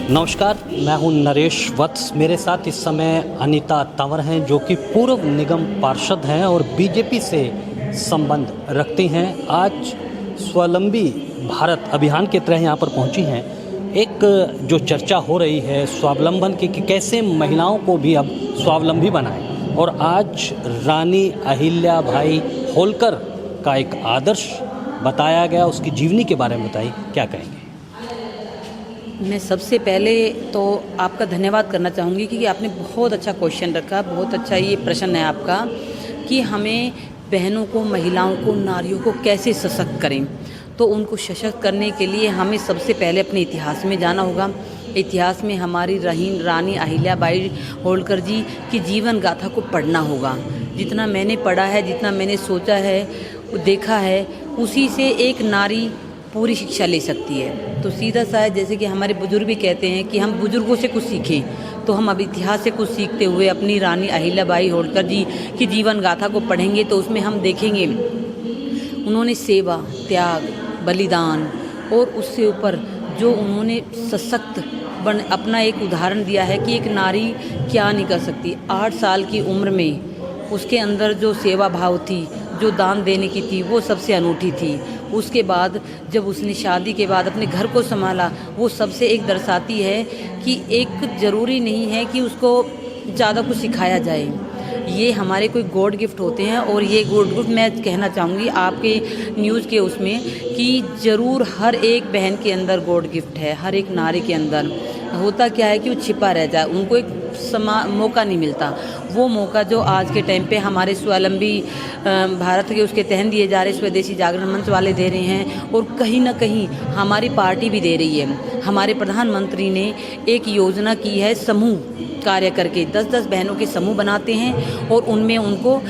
नमस्कार, मैं हूं नरेश वत्स। मेरे साथ इस समय अनीता तंवर हैं जो कि पूर्व निगम पार्षद हैं और बीजेपी से संबंध रखती हैं। आज स्वावलंबी भारत अभियान के तहत यहाँ पर पहुँची हैं। एक जो चर्चा हो रही है स्वावलंबन की कि कैसे महिलाओं को भी अब स्वावलंबी बनाएं, और आज रानी अहिल्याबाई होलकर का एक आदर्श बताया गया, उसकी जीवनी के बारे में बताइए, क्या कहेंगे? मैं सबसे पहले तो आपका धन्यवाद करना चाहूँगी कि आपने बहुत अच्छा क्वेश्चन रखा। बहुत अच्छा ये प्रश्न है आपका कि हमें बहनों को, महिलाओं को, नारियों को कैसे सशक्त करें। तो उनको सशक्त करने के लिए हमें सबसे पहले अपने इतिहास में जाना होगा। इतिहास में हमारी रानी अहिल्याबाई होलकर जी की जीवन गाथा को पढ़ना होगा। जितना मैंने पढ़ा है, जितना मैंने सोचा है, देखा है, उसी से एक नारी पूरी शिक्षा ले सकती है। तो सीधा सा है, जैसे कि हमारे बुजुर्ग भी कहते हैं कि हम बुजुर्गों से कुछ सीखें, तो हम अब इतिहास से कुछ सीखते हुए अपनी रानी अहिल्याबाई होलकर जी की जीवन गाथा को पढ़ेंगे तो उसमें हम देखेंगे उन्होंने सेवा, त्याग, बलिदान और उससे ऊपर जो उन्होंने सशक्त अपना एक उदाहरण दिया है कि एक नारी क्या नहीं कर सकती। 8 साल की उम्र में उसके अंदर जो सेवा भाव थी, जो दान देने की थी, वो सबसे अनूठी थी। उसके बाद जब उसने शादी के बाद अपने घर को संभाला, वो सबसे एक दर्शाती है कि एक ज़रूरी नहीं है कि उसको ज़्यादा कुछ सिखाया जाए। ये हमारे कोई गॉड गिफ्ट होते हैं, और ये गॉड गिफ्ट मैं कहना चाहूँगी आपके न्यूज़ के उसमें कि ज़रूर हर एक बहन के अंदर गॉड गिफ्ट है, हर एक नारी के अंदर। होता क्या है कि वो छिपा रह जाए, उनको एक मौका नहीं मिलता। वो मौका जो आज के टाइम पे हमारे स्वावलंबी भारत के उसके तहत दिए जा रहे, स्वदेशी जागरण मंच वाले दे रहे हैं, और कहीं ना कहीं हमारी पार्टी भी दे रही है। हमारे प्रधानमंत्री ने एक योजना की है, समूह कार्य करके 10-10 बहनों के समूह बनाते हैं और उनमें उनको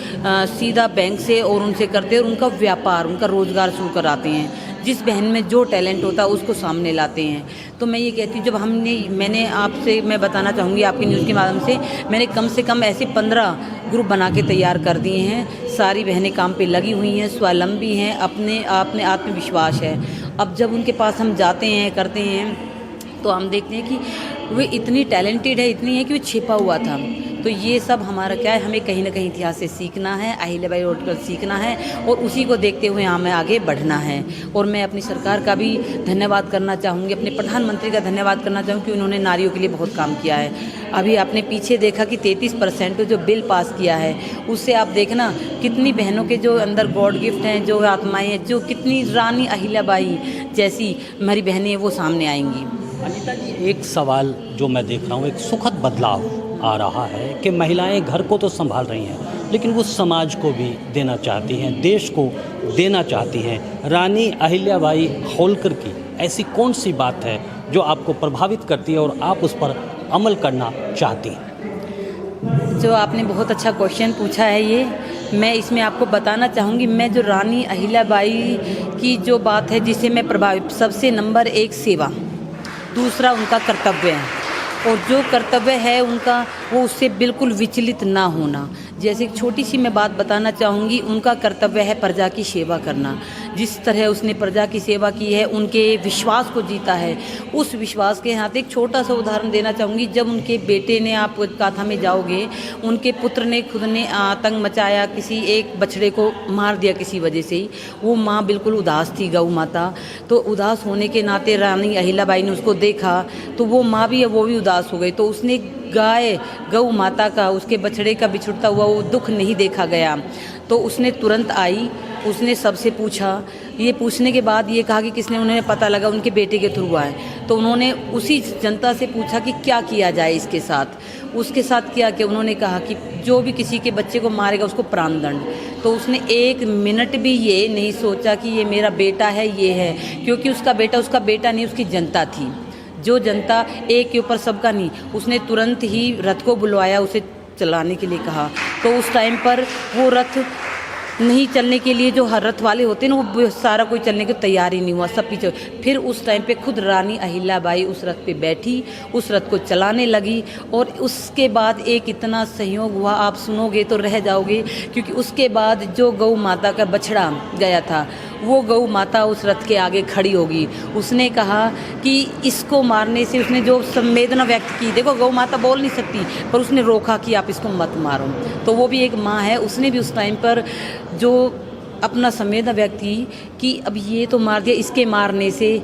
सीधा बैंक से और उनसे करते हैं और उनका व्यापार, उनका रोजगार शुरू कराते हैं। जिस बहन में जो टैलेंट होता है उसको सामने लाते हैं। तो मैं ये कहती हूँ, जब मैंने आपसे मैं बताना चाहूँगी आपकी न्यूज़ के माध्यम से, मैंने कम से कम ऐसे 15 ग्रुप बना के तैयार कर दिए हैं। सारी बहनें काम पे लगी हुई हैं, स्वावलंबी हैं, अपने आत्मविश्वास है। अब जब उनके पास हम जाते हैं, करते हैं, तो हम देखते हैं कि वे इतनी टैलेंटेड है, इतनी है कि वो छिपा हुआ था। तो ये सब हमारा क्या है, हमें कहीं ना कहीं इतिहास से सीखना है, अहिल्याबाई होलकर सीखना है, और उसी को देखते हुए हमें आगे बढ़ना है। और मैं अपनी सरकार का भी धन्यवाद करना चाहूँगी, अपने प्रधानमंत्री का धन्यवाद करना चाहूँगी कि उन्होंने नारियों के लिए बहुत काम किया है। अभी आपने पीछे देखा कि 33% जो बिल पास किया है, उससे आप देखना कितनी बहनों के जो अंदर गॉड गिफ्ट हैं, जो आत्माएँ हैं, जो कितनी रानी अहिल्याबाई जैसी हमारी बहनें वो सामने आएंगी। अनीता जी, एक सवाल जो मैं देख रहा हूँ, एक सुखद बदलाव आ रहा है कि महिलाएं घर को तो संभाल रही हैं, लेकिन वो समाज को भी देना चाहती हैं, देश को देना चाहती हैं। रानी अहिल्याबाई होलकर की ऐसी कौन सी बात है जो आपको प्रभावित करती है और आप उस पर अमल करना चाहती हैं? जो आपने बहुत अच्छा क्वेश्चन पूछा है, ये मैं इसमें आपको बताना चाहूँगी। मैं जो रानी अहिल्याबाई की जो बात है जिससे मैं प्रभावित, सबसे नंबर 1 सेवा, दूसरा उनका कर्तव्य है, और जो कर्तव्य है उनका वो उससे बिल्कुल विचलित ना होना। जैसे एक छोटी सी मैं बात बताना चाहूँगी, उनका कर्तव्य है प्रजा की सेवा करना। जिस तरह उसने प्रजा की सेवा की है, उनके विश्वास को जीता है, उस विश्वास के हाथ एक छोटा सा उदाहरण देना चाहूँगी। जब उनके बेटे ने, आप गाथा में जाओगे, उनके पुत्र ने खुद ने आतंक मचाया, किसी एक बछड़े को मार दिया किसी वजह से ही। वो माँ बिल्कुल उदास थी, गौ माता। तो उदास होने के नाते रानी अहिल्याबाई ने उसको देखा, तो वो माँ भी है, वो भी उदास हो गई। तो उसने गौ माता का, उसके बछड़े का बिछुड़ता हुआ वो दुख नहीं देखा गया, तो उसने तुरंत आई, उसने सबसे पूछा। ये पूछने के बाद ये कहा कि किसने, उन्हें पता लगा उनके बेटे के थ्रू आए। तो उन्होंने उसी जनता से पूछा कि क्या किया जाए इसके साथ। उसके साथ किया कि उन्होंने कहा कि जो भी किसी के बच्चे को मारेगा उसको प्राणदंड। तो उसने 1 मिनट भी ये नहीं सोचा कि ये मेरा बेटा है, ये है, क्योंकि उसका बेटा नहीं, उसकी जनता थी। जो जनता, एक के ऊपर सबका नहीं। उसने तुरंत ही रथ को बुलवाया, उसे चलाने के लिए कहा। तो उस टाइम पर वो रथ नहीं चलने के लिए, जो हर रथ वाले होते हैं ना, वो सारा कोई चलने को तैयार ही नहीं हुआ, सब पीछे। फिर उस टाइम पे खुद रानी अहिल्याबाई उस रथ पे बैठी, उस रथ को चलाने लगी, और उसके बाद एक इतना सहयोग हुआ, आप सुनोगे तो रह जाओगे। क्योंकि उसके बाद जो गौ माता का बछड़ा गया था, वो गौ माता उस रथ के आगे खड़ी होगी। उसने कहा कि इसको मारने से उसने जो संवेदना व्यक्त की, देखो गौ माता बोल नहीं सकती पर उसने रोका कि आप इसको मत मारो। तो वो भी एक माँ है, उसने भी उस टाइम पर जो अपना संवेदना व्यक्त की कि अब ये तो मार दिया, इसके मारने से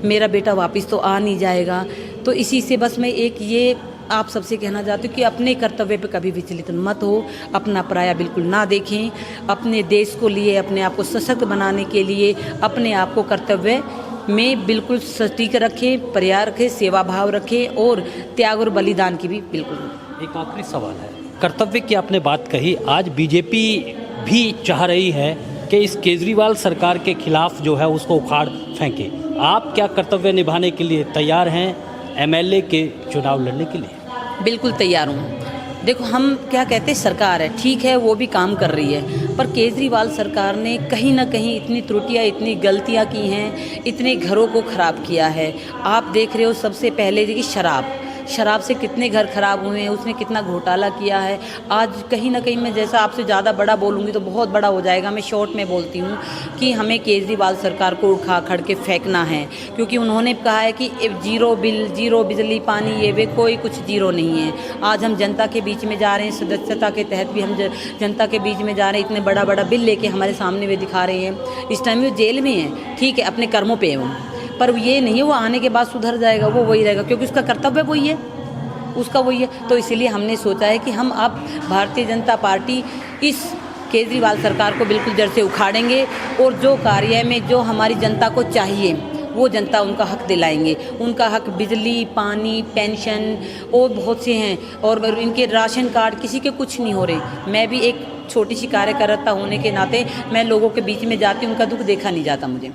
मेरा बेटा वापस तो आ नहीं जाएगा। तो इसी से बस मैं एक ये आप सबसे कहना चाहती हूँ कि अपने कर्तव्य पे कभी विचलित मत हो, अपना पराया बिल्कुल ना देखें, अपने देश को लिए अपने आप को सशक्त बनाने के लिए अपने आप को कर्तव्य में बिल्कुल सटीक रखें, प्रयास रखें, सेवा भाव रखें और त्याग और बलिदान की भी बिल्कुल। एक आखिरी सवाल है, कर्तव्य की आपने बात कही, आज बीजेपी भी चाह रही है कि इस केजरीवाल सरकार के खिलाफ जो है उसको उखाड़ फेंके, आप क्या कर्तव्य निभाने के लिए तैयार हैं एमएलए के चुनाव लड़ने के लिए? बिल्कुल तैयार हूँ। देखो हम क्या कहते हैं, सरकार है ठीक है वो भी काम कर रही है, पर केजरीवाल सरकार ने कहीं ना कहीं इतनी त्रुटियां इतनी गलतियां की हैं, इतने घरों को ख़राब किया है। आप देख रहे हो सबसे पहले देखिए शराब से कितने घर खराब हुए हैं, उसने कितना घोटाला किया है। आज कहीं ना कहीं मैं जैसा आपसे ज़्यादा बड़ा बोलूँगी तो बहुत बड़ा हो जाएगा, मैं शॉर्ट में बोलती हूँ कि हमें केजरीवाल सरकार को उठा खड़ के फेंकना है, क्योंकि उन्होंने कहा है कि जीरो बिल, जीरो बिजली पानी, ये वे कोई कुछ जीरो नहीं है। आज हम जनता के बीच में जा रहे हैं, सदस्यता के तहत भी हम जनता के बीच में जा रहे हैं, इतने बड़ा बड़ा बिल लेके हमारे सामने वे दिखा रहे हैं। इस टाइम वो जेल में है, ठीक है अपने कर्मों पे वो, पर ये नहीं है वो आने के बाद सुधर जाएगा, वो वही रहेगा क्योंकि उसका कर्तव्य वही है, उसका वही है। तो इसीलिए हमने सोचा है कि हम अब भारतीय जनता पार्टी इस केजरीवाल सरकार को बिल्कुल जड़ से उखाड़ेंगे और जो कार्य में जो हमारी जनता को चाहिए वो जनता उनका हक दिलाएंगे। उनका हक बिजली, पानी, पेंशन और बहुत से हैं, और इनके राशन कार्ड किसी के कुछ नहीं हो रहे। मैं भी एक छोटी सी कार्यकर्ता होने के नाते मैं लोगों के बीच में जाती हूँ, उनका दुख देखा नहीं जाता मुझे।